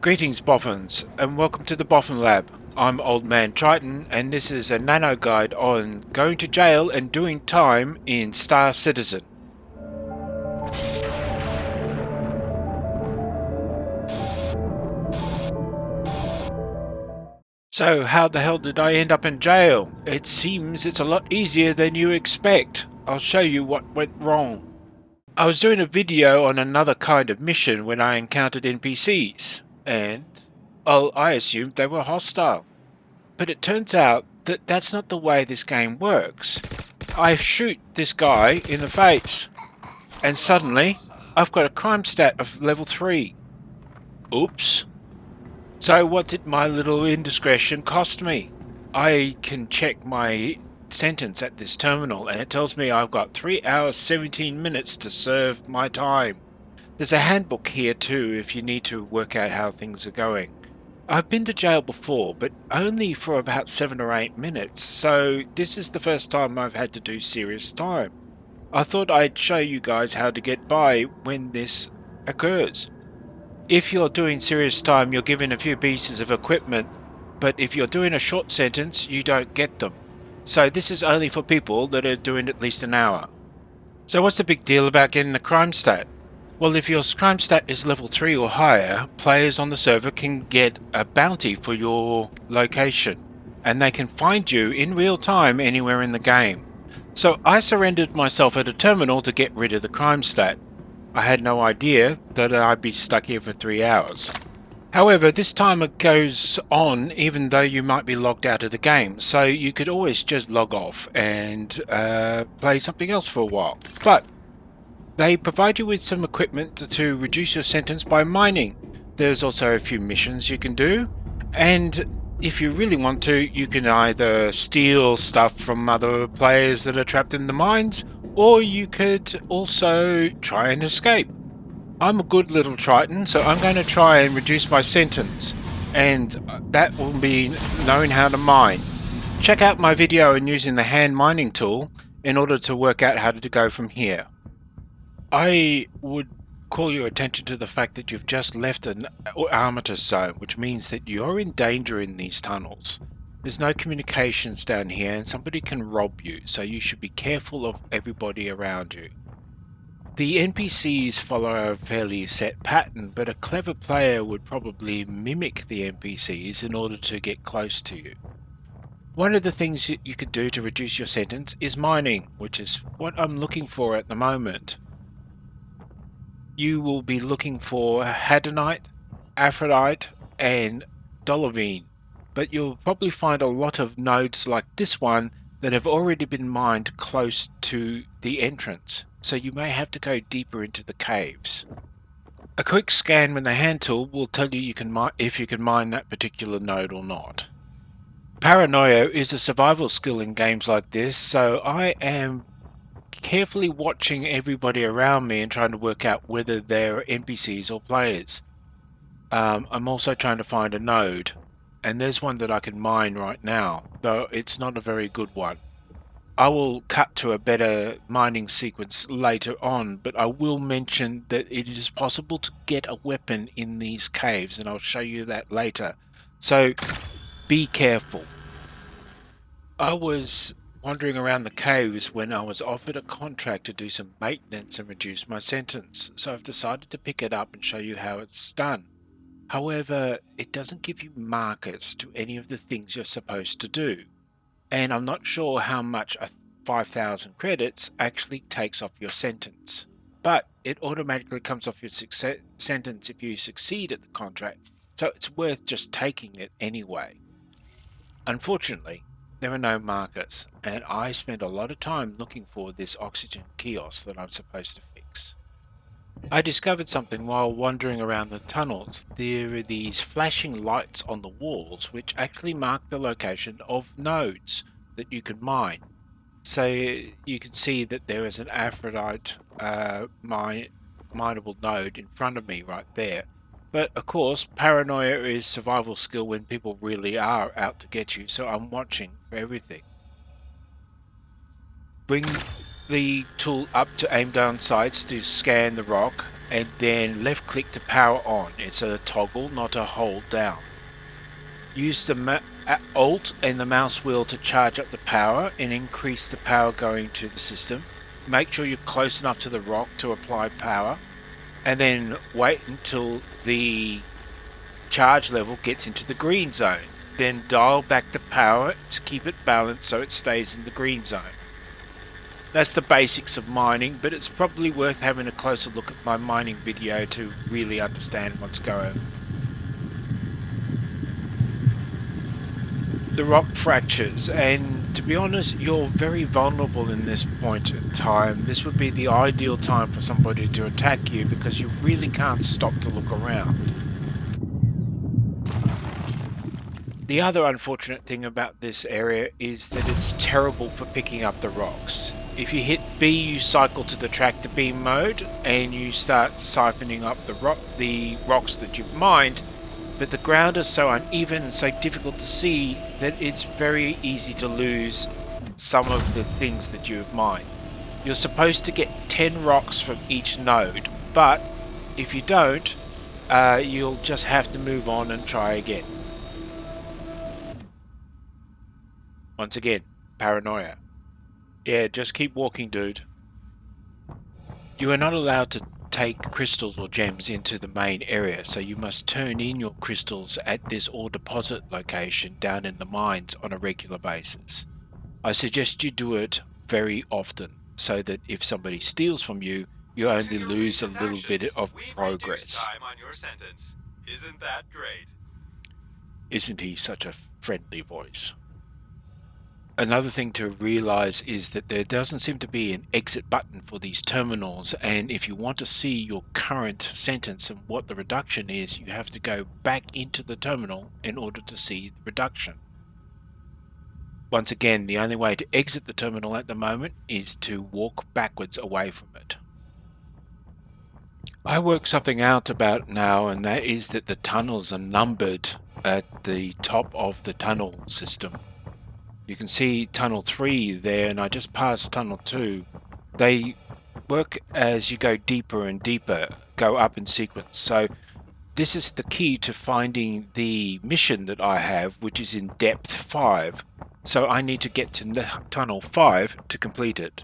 Greetings Boffins, and welcome to the Boffin Lab. I'm Old Man Triton, and this is a nano guide on going to jail and doing time in Star Citizen. So how the hell did I end up in jail? It seems it's a lot easier than you expect. I'll show you what went wrong. I was doing a video on another kind of mission when I encountered NPCs, and I assumed they were hostile. But it turns out that that's not the way this game works. I shoot this guy in the face, and suddenly I've got a crime stat of level 3. Oops. So what did my little indiscretion cost me? I can check my sentence at this terminal, and it tells me I've got 3 hours 17 minutes to serve my time. There's a handbook here too if you need to work out how things are going. I've been to jail before, but only for about 7 or 8 minutes, so this is the first time I've had to do serious time. I thought I'd show you guys how to get by when this occurs. If you're doing serious time, you're given a few pieces of equipment, but if you're doing a short sentence, you don't get them. So this is only for people that are doing at least an hour. So what's the big deal about getting the crime stat? Well, if your crime stat is level 3 or higher, players on the server can get a bounty for your location, and they can find you in real time anywhere in the game. So I surrendered myself at a terminal to get rid of the crime stat. I had no idea that I'd be stuck here for 3 hours. However, this timer goes on even though you might be logged out of the game, so you could always just log off and play something else for a while. But they provide you with some equipment to reduce your sentence by mining. There's also a few missions you can do, and if you really want to, you can either steal stuff from other players that are trapped in the mines, or you could also try and escape. I'm a good little Triton, so I'm going to try and reduce my sentence, and that will be knowing how to mine. Check out my video on using the hand mining tool in order to work out how to go from here. I would call your attention to the fact that you've just left an armistice zone, which means that you're in danger in these tunnels. There's no communications down here and somebody can rob you, so you should be careful of everybody around you. The NPCs follow a fairly set pattern, but a clever player would probably mimic the NPCs in order to get close to you. One of the things you could do to reduce your sentence is mining, which is what I'm looking for at the moment. You will be looking for Hadonite, Aphrodite, and Dolivine, but you'll probably find a lot of nodes like this one that have already been mined close to the entrance, so you may have to go deeper into the caves. A quick scan with the hand tool will tell you if you can mine that particular node or not. Paranoia is a survival skill in games like this, so I am carefully watching everybody around me and trying to work out whether they're NPCs or players. I'm also trying to find a node, and there's one that I can mine right now, though it's not a very good one. I will cut to a better mining sequence later on, but I will mention that it is possible to get a weapon in these caves, and I'll show you that later. So be careful. I was wandering around the caves when I was offered a contract to do some maintenance and reduce my sentence, so I've decided to pick it up and show you how it's done. However, it doesn't give you markers to any of the things you're supposed to do, and I'm not sure how much 5,000 credits actually takes off your sentence, but it automatically comes off your sentence if you succeed at the contract, so it's worth just taking it anyway. Unfortunately, there are no markers, and I spent a lot of time looking for this oxygen kiosk that I'm supposed to fix. I discovered something while wandering around the tunnels. There are these flashing lights on the walls which actually mark the location of nodes that you can mine. So you can see that there is an Aphrodite mineable node in front of me right there. But of course, paranoia is survival skill when people really are out to get you, so I'm watching for everything. Bring the tool up to aim down sights to scan the rock, and then left click to power on. It's a toggle, not a hold down. Use the Alt and the mouse wheel to charge up the power and increase the power going to the system. Make sure you're close enough to the rock to apply power, and then wait until the charge level gets into the green zone. Then dial back the power to keep it balanced so it stays in the green zone. That's the basics of mining, but it's probably worth having a closer look at my mining video to really understand what's going on. The rock fractures, and to be honest, you're very vulnerable in this point in time. This would be the ideal time for somebody to attack you because you really can't stop to look around. The other unfortunate thing about this area is that it's terrible for picking up the rocks. If you hit B, you cycle to the tractor beam mode and you start siphoning up the rocks that you've mined, but the ground is so uneven and so difficult to see that it's very easy to lose some of the things that you have mined. You're supposed to get 10 rocks from each node, but if you don't, you'll just have to move on and try again. Once again, paranoia. Yeah, just keep walking, dude. You are not allowed to take crystals or gems into the main area, so you must turn in your crystals at this ore deposit location down in the mines on a regular basis. I suggest you do it very often, so that if somebody steals from you, you only lose a little bit of progress. Time on your sentence. Isn't that great? Isn't he such a friendly voice? Another thing to realize is that there doesn't seem to be an exit button for these terminals, and if you want to see your current sentence and what the reduction is, you have to go back into the terminal in order to see the reduction. Once again, the only way to exit the terminal at the moment is to walk backwards away from it. I worked something out about now, and that is that the tunnels are numbered at the top of the tunnel system. You can see tunnel 3 there, and I just passed tunnel 2. They work as you go deeper and deeper, go up in sequence. So this is the key to finding the mission that I have, which is in depth 5. So I need to get to tunnel 5 to complete it.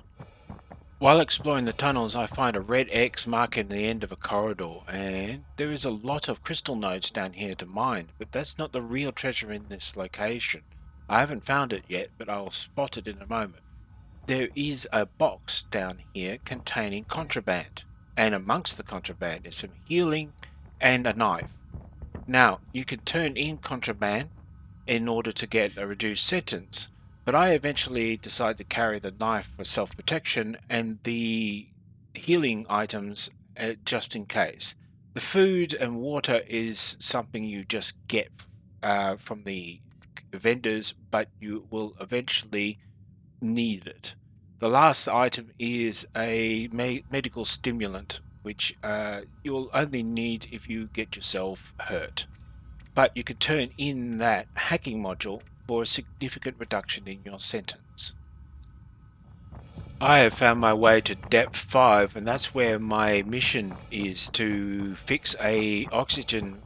While exploring the tunnels, I find a red X marking the end of a corridor, and there is a lot of crystal nodes down here to mine, but that's not the real treasure in this location. I haven't found it yet, but I'll spot it in a moment. There is a box down here containing contraband, and amongst the contraband is some healing and a knife. Now, you can turn in contraband in order to get a reduced sentence, but I eventually decide to carry the knife for self-protection and the healing items just in case. The food and water is something you just get from the vendors, but you will eventually need it. The last item is a medical stimulant, which you'll only need if you get yourself hurt. But you can turn in that hacking module for a significant reduction in your sentence. I have found my way to depth 5, and that's where my mission is, to fix a oxygen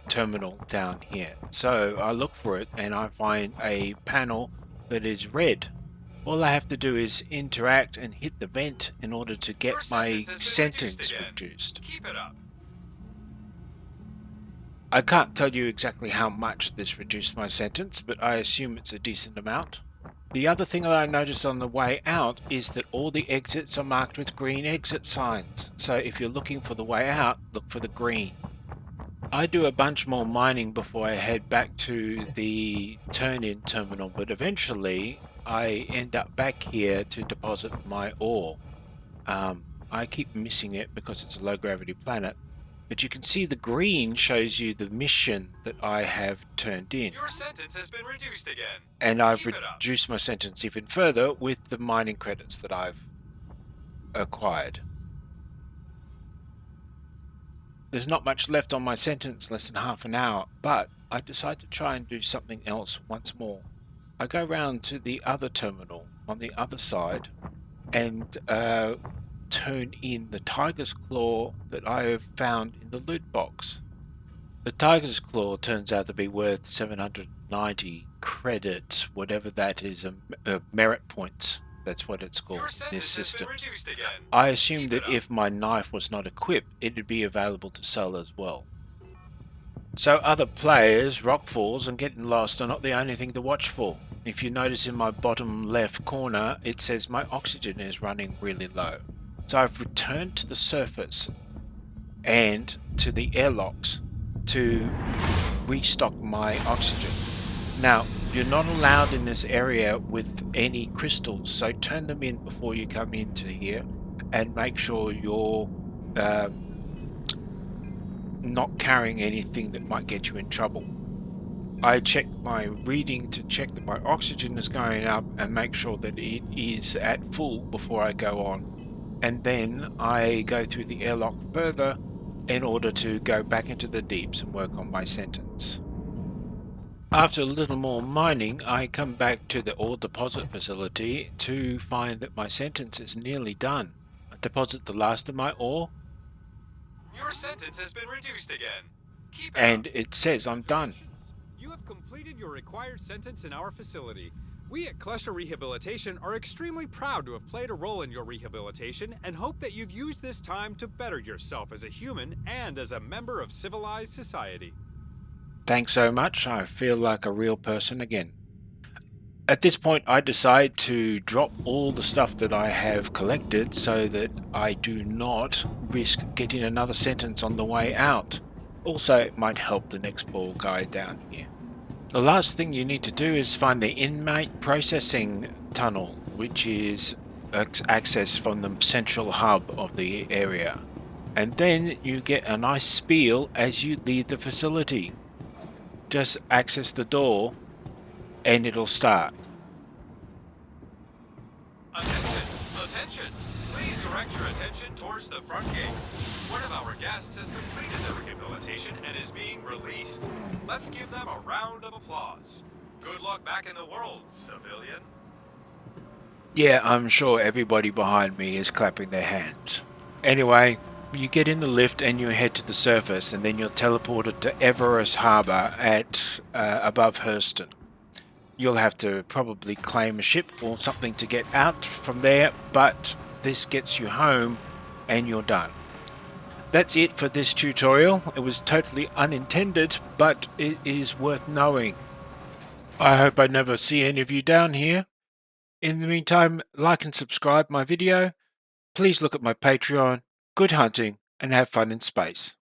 terminal down here. So I look for it and I find a panel that is red. All I have to do is interact and hit the vent in order to get my sentence reduced. Keep it up. I can't tell you exactly how much this reduced my sentence, but I assume it's a decent amount. The other thing that I noticed on the way out is that all the exits are marked with green exit signs. So if you're looking for the way out, look for the green. I do a bunch more mining before I head back to the turn-in terminal, but eventually I end up back here to deposit my ore. I keep missing it because it's a low-gravity planet, but you can see the green shows you the mission that I have turned in. Your sentence has been reduced again. And I've reduced my sentence even further with the mining credits that I've acquired. There's not much left on my sentence, less than half an hour, but I decide to try and do something else once more. I go round to the other terminal on the other side and turn in the tiger's claw that I have found in the loot box. The tiger's claw turns out to be worth 790 credits, whatever that is, merit points. That's what it's called in this system. I assumed that if my knife was not equipped, it would be available to sell as well. So other players, rockfalls and getting lost are not the only thing to watch for. If you notice in my bottom left corner, it says my oxygen is running really low. So I've returned to the surface and to the airlocks to restock my oxygen. Now, you're not allowed in this area with any crystals, so turn them in before you come into here and make sure you're not carrying anything that might get you in trouble. I check my reading to check that my oxygen is going up and make sure that it is at full before I go on. And then I go through the airlock further in order to go back into the deeps and work on my sentence. After a little more mining, I come back to the ore deposit facility to find that my sentence is nearly done. I deposit the last of my ore. Your sentence has been reduced again. Keep it and up. it says I'm done. You have completed your required sentence in our facility. We at Klescher Rehabilitation are extremely proud to have played a role in your rehabilitation and hope that you've used this time to better yourself as a human and as a member of civilized society. Thanks so much. I feel like a real person again. At this point, I decide to drop all the stuff that I have collected so that I do not risk getting another sentence on the way out. Also, it might help the next poor guy down here. The last thing you need to do is find the inmate processing tunnel, which is accessed from the central hub of the area. And then you get a nice spiel as you leave the facility. Just access the door and it'll start. Attention! Please direct your attention towards the front gates. One of our guests has completed their rehabilitation and is being released. Let's give them a round of applause. Good luck back in the world, civilian. Yeah, I'm sure everybody behind me is clapping their hands. Anyway, you get in the lift and you head to the surface, and then you're teleported to Everest Harbour at above Hurston. You'll have to probably claim a ship or something to get out from there, but this gets you home and you're done. That's it for this tutorial. It was totally unintended, but it is worth knowing. I hope I never see any of you down here. In the meantime, like and subscribe my video. Please look at my Patreon. Good hunting and have fun in space.